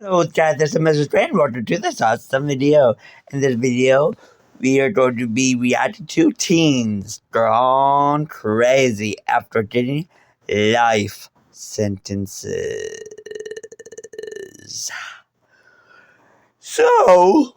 So, chat, this is Mrs. Train. Welcome to this awesome video. In this video, we are going to be reacting to teens gone crazy after getting life sentences. So,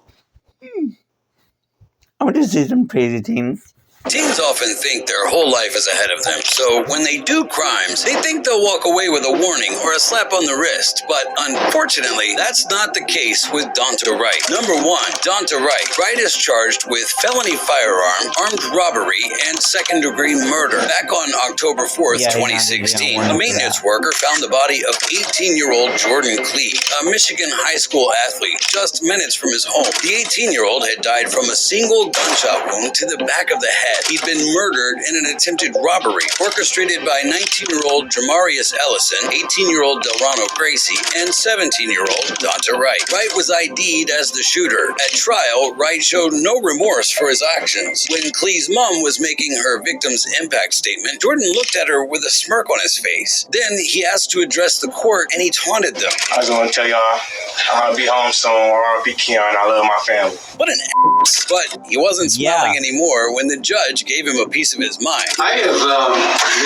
I want to see some crazy teens. Teens often think their whole life is ahead of them, so when they do crimes, they think they'll walk away with a warning or a slap on the wrist. But unfortunately, that's not the case with Daunte Wright. Number 1, Daunte Wright. Wright is charged with felony firearm, armed robbery, and second-degree murder. Back on October 4th, 2016, a maintenance worker found the body of 18-year-old Jordan Clee, a Michigan high school athlete, just minutes from his home. The 18-year-old had died from a single gunshot wound to the back of the head. He'd been murdered in an attempted robbery orchestrated by 19-year-old Jamarius Ellison, 18-year-old Delrano Gracie, and 17-year-old Daunte Wright. Wright was ID'd as the shooter. At trial, Wright showed no remorse for his actions. When Clee's mom was making her victim's impact statement, Jordan looked at her with a smirk on his face. Then he asked to address the court, and he taunted them. I was going to tell y'all, I'll be home soon, or I'll be Keon. I love my family. What an ass. But he wasn't smiling anymore when the judge gave him a piece of his mind. I have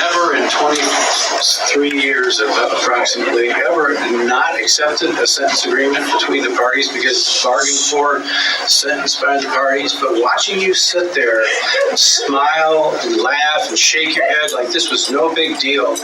never in 23 years approximately ever not accepted a sentence agreement between the parties because it's bargained for, sentenced by the parties. But watching you sit there, smile and laugh and shake your head like this was no big deal,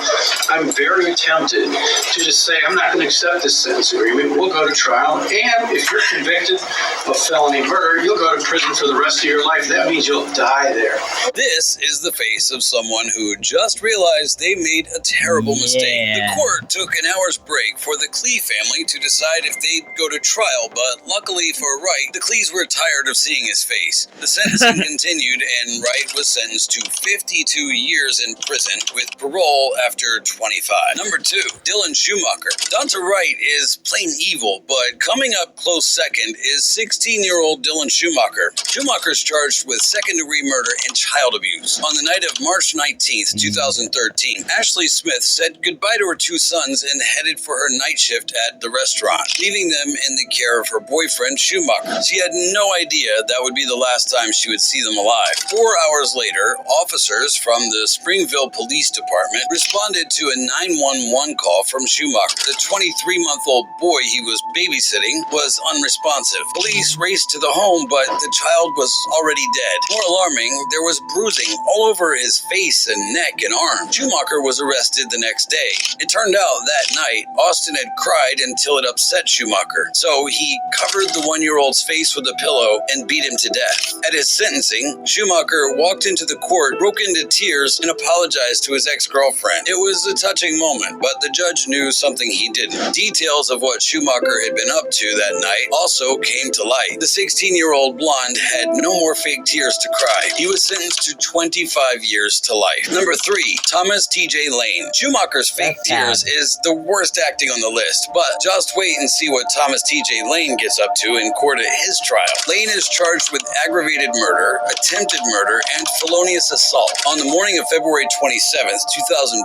I'm very tempted to just say I'm not going to accept this sentence agreement. We'll go to trial, and if you're convicted of felony murder, you'll go to prison for the rest of your life. That means you'll die there. This is the face of someone who just realized they made a terrible mistake. The court took an hour's break for the Clee family to decide if they'd go to trial, but luckily for Wright, the Clees were tired of seeing his face. The sentencing continued, and Wright was sentenced to 52 years in prison with parole after 25. Number 2, Dylan Schumacher. Daunte Wright is plain evil, but coming up close second is 16-year-old Dylan Schumacher. Schumacher's charged with second-degree murder and child abuse. On the night of March 19th, 2013, Ashley Smith said goodbye to her 2 sons and headed for her night shift at the restaurant, leaving them in the care of her boyfriend, Schumacher. She had no idea that would be the last time she would see them alive. 4 hours later, officers from the Springville Police Department responded to a 911 call from Schumacher. The 23-month-old boy he was babysitting was unresponsive. Police raced to the home, but the child was already dead. More alarming, there was bruising all over his face and neck and arm. Schumacher was arrested the next day. It turned out that night, Austin had cried until it upset Schumacher, so he covered the 1-year-old's face with a pillow and beat him to death. At his sentencing, Schumacher walked into the court, broke into tears, and apologized to his ex-girlfriend. It was a touching moment, but the judge knew something he didn't. Details of what Schumacher had been up to that night also came to light. The 16-year-old blonde had no more fake tears to cry. He was sentenced to 25 years to life. Number 3, Thomas T.J. Lane. Schumacher's fake tears is the worst acting on the list, but just wait and see what Thomas T.J. Lane gets up to in court at his trial. Lane is charged with aggravated murder, attempted murder, and felonious assault. On the morning of February 27th,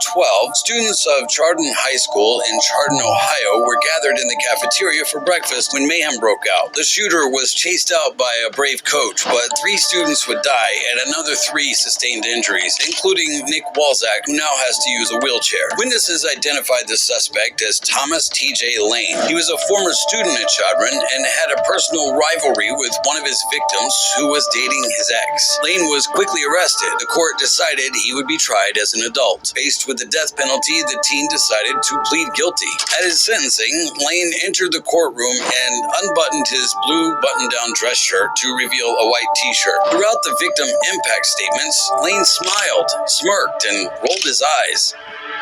2012, students of Chardon High School in Chardon, Ohio were gathered in the cafeteria for breakfast when mayhem broke out. The shooter was chased out by a brave coach, but 3 students would die and another 3 sustained injuries, including Nick Walzak, who now has to use a wheelchair. Witnesses identified the suspect as Thomas T.J. Lane. He was a former student at Chardon and had a personal rivalry with one of his victims who was dating his ex. Lane was quickly arrested. The court decided he would be tried as an adult. Faced with the death penalty, the teen decided to plead guilty. At his sentencing, Lane entered the courtroom and unbuttoned his blue button-down dress shirt to reveal a white t-shirt. Throughout the victim impact statements, Lane smiled, smirked, and rolled his eyes.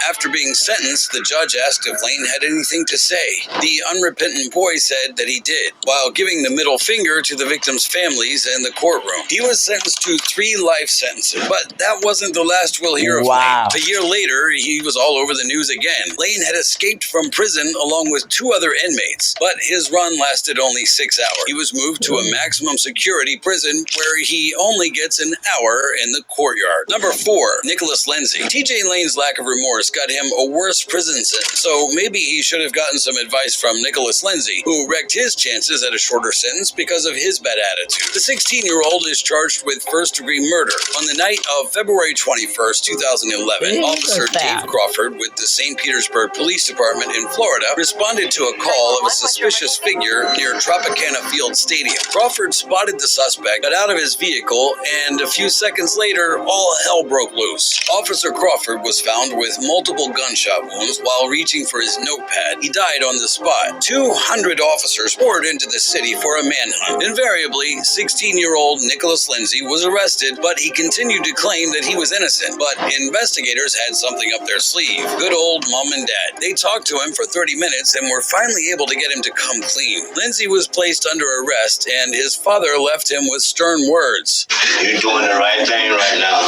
After being sentenced, the judge asked if Lane had anything to say. The unrepentant boy said that he did, while giving the middle finger to the victims' families and the courtroom. He was sentenced to 3 life sentences, but that wasn't the last we'll hear of Lane. A year later, he was all over the news again. Lane had escaped from prison along with 2 other inmates, but his run lasted only 6 hours. He was moved to a maximum security prison where he only gets an hour in the courtyard. Number 4, Nicholas Lindsay. T.J. Lane's lack of remorse almost got him a worse prison sentence. So maybe he should have gotten some advice from Nicholas Lindsay, who wrecked his chances at a shorter sentence because of his bad attitude. The 16-year-old is charged with first-degree murder. On the night of February 21st, 2011, Officer Dave Crawford with the St. Petersburg Police Department in Florida responded to a call of a suspicious figure near Tropicana Field Stadium. Crawford spotted the suspect, got out of his vehicle, and a few seconds later, all hell broke loose. Officer Crawford was found with multiple gunshot wounds while reaching for his notepad. He died on the spot. 200 officers poured into the city for a manhunt. Invariably, 16-year-old Nicholas Lindsay was arrested, but he continued to claim that he was innocent. But investigators had something up their sleeve. Good old mom and dad. They talked to him for 30 minutes and were finally able to get him to come clean. Lindsay was placed under arrest, and his father left him with stern words. You're doing the right thing right now.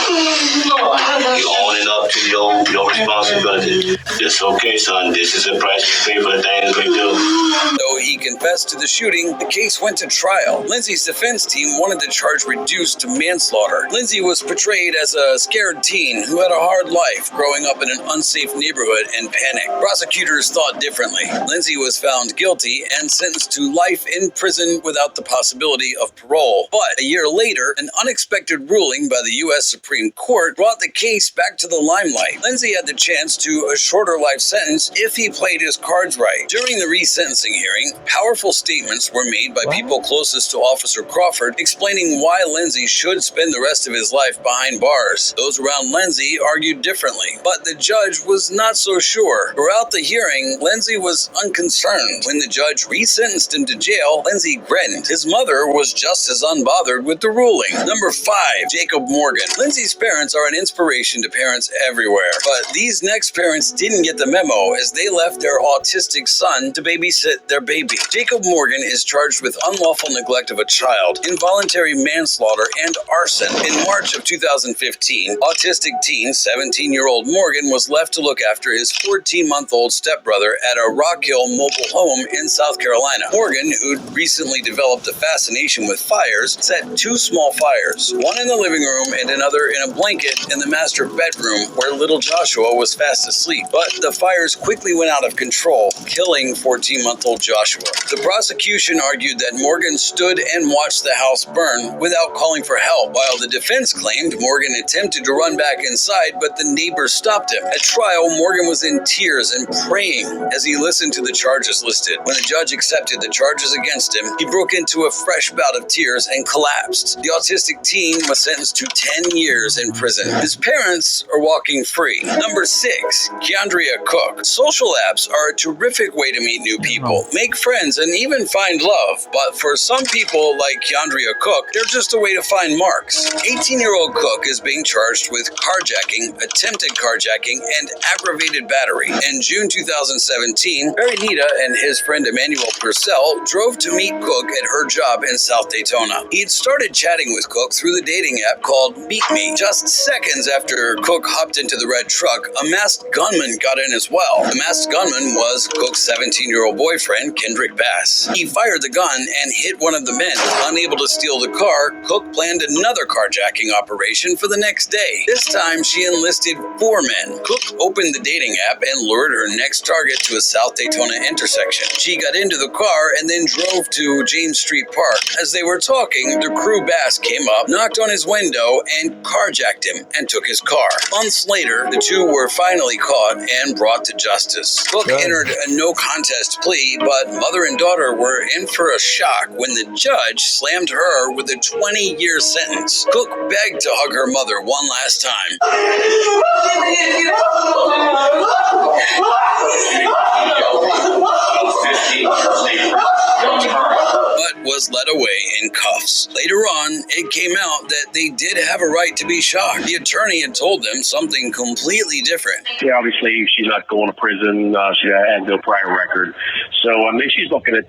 You're owning up to your responsibility. It's okay, son. This is the price we pay for the things we do. Though he confessed to the shooting, the case went to trial. Lindsay's defense team wanted the charge reduced to manslaughter. Lindsay was portrayed as a scared teen who had a hard life growing up in an unsafe neighborhood and panicked. Prosecutors thought differently. Lindsay was found guilty and sentenced to life in prison without the possibility of parole. But a year later, an unexpected ruling by the U.S. Supreme Court brought the case back to the limelight. Lindsay had the chance to a shorter life sentence if he played his cards right. During the resentencing hearing, powerful statements were made by people closest to Officer Crawford explaining why Lindsay should spend the rest of his life behind bars. Those around Lindsay argued differently, but the judge was not so sure. Throughout the hearing, Lindsay was unconcerned. When the judge resentenced him to jail, Lindsay grinned. His mother was just as unbothered with the ruling. Number 5, Jacob Morgan. Lindsay's parents are an inspiration to parents everywhere, but these next parents didn't get the memo as they left their autistic son to babysit their baby. Jacob Morgan is charged with unlawful neglect of a child, involuntary manslaughter, and arson. In March of 2015, autistic teen 17-year-old Morgan was left to look after his 14-month-old stepbrother at a Rock Hill mobile home in South Carolina. Morgan, who'd recently developed a fascination with fires, set 2 small fires, one in the living room and another in a blanket in the master bedroom where little Joshua was fast asleep. But the fires quickly went out of control, killing 14-month-old Joshua. The prosecution argued that Morgan stood and watched the house burn without calling for help, while the defense claimed Morgan attempted to run back inside, but the neighbors stopped him. At trial, Morgan was in tears and praying as he listened to the charges listed. When the judge accepted the charges against him, he broke into a fresh bout of tears and collapsed. The autistic teen was sentenced to 10 years in prison. His parents are walking free. Number 6, Keandria Cook. Social apps are a terrific way to meet new people, make friends, and even find love. But for some people like Keandria Cook, they're just a way to find marks. 18-year-old Cook is being charged with carjacking, attempted carjacking, and aggravated battery. In June 2017, Barry Nita and his friend Emmanuel Purcell drove to meet Cook at her job in South Daytona. He'd started chatting with Cook through the dating app called Meet Me. Just seconds after Cook hopped into the red truck, a masked gunman got in as well. The masked gunman was Cook's 17-year-old boyfriend, Kendrick Bass. He fired the gun and hit one of the men. Unable to steal the car, Cook planned another carjacking operation for the next day. This time, she enlisted 4 men. Cook opened the dating app and lured her next target to a South Daytona intersection. She got into the car and then drove to James Street Park. As they were talking, the crew Bass came up, knocked on his window, and carjacked him and took his car. Months later, the 2 were finally caught and brought to justice. Cook entered a no-contest plea, but mother and daughter were in for a shock when the judge slammed her with a 20-year sentence. Cook begged to hug her mother one last time. But was led away in cuffs. Later on, it came out that they did have a right to be shocked. The attorney had told them something completely different. Yeah, obviously she's not going to prison. She had no prior record. So, she's looking at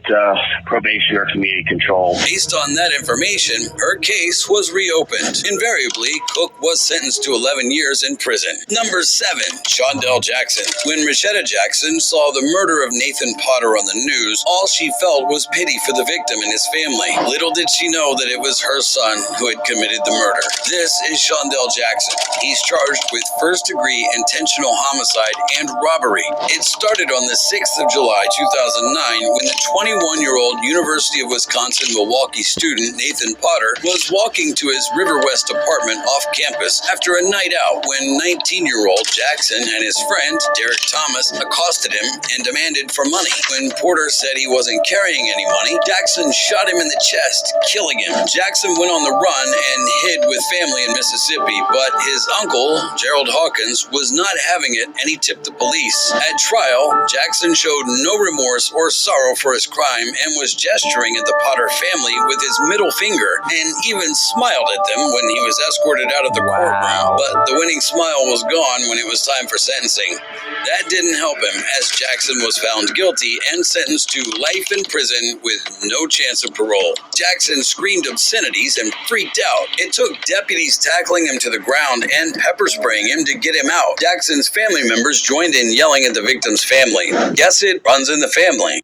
probation or community control. Based on that information, her case was reopened. Invariably, Cook was sentenced to 11 years in prison. Number 7, Shondell Jackson. When Rashetta Jackson saw the murder of Nathan Potter on the news, all she felt was pity for the victim and his family. family. Little did she know that it was her son who had committed the murder. This is Shondell Jackson. He's charged with first-degree intentional homicide and robbery. It started on the 6th of July, 2009, when the 21-year-old University of Wisconsin-Milwaukee student Nathan Potter was walking to his River West apartment off campus after a night out when 19-year-old Jackson and his friend, Derek Thomas, accosted him and demanded for money. When Porter said he wasn't carrying any money, Jackson shot him in the chest, killing him. Jackson went on the run and hid with family in Mississippi, but his uncle, Gerald Hawkins, was not having it and he tipped the police. At trial, Jackson showed no remorse or sorrow for his crime and was gesturing at the Potter family with his middle finger and even smiled at them when he was escorted out of the courtroom. But the winning smile was gone when it was time for sentencing. That didn't help him, as Jackson was found guilty and sentenced to life in prison with no chance of parole. Jackson screamed obscenities and freaked out. It took deputies tackling him to the ground and pepper spraying him to get him out. Jackson's family members joined in yelling at the victim's family. Guess it runs in the family.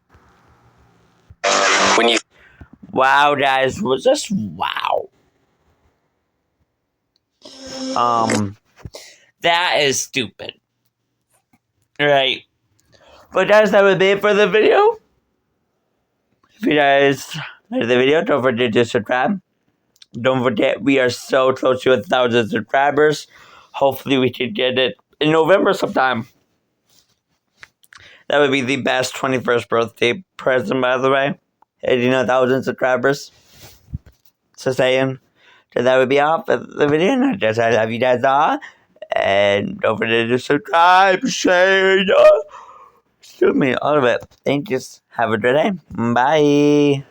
Wow, guys, was just wow. That is stupid. Right. But guys, that would be it for the video. If you guys like the video, don't forget to subscribe. Don't forget, we are so close to 1,000 subscribers. Hopefully we can get it in November sometime. That would be the best 21st birthday present, by the way. Hitting 1,000 subscribers. So saying. So that would be all for the video. And I guess I love you guys all. And don't forget to subscribe, share, shoot me, all of it. Thank you. Have a good day. Bye.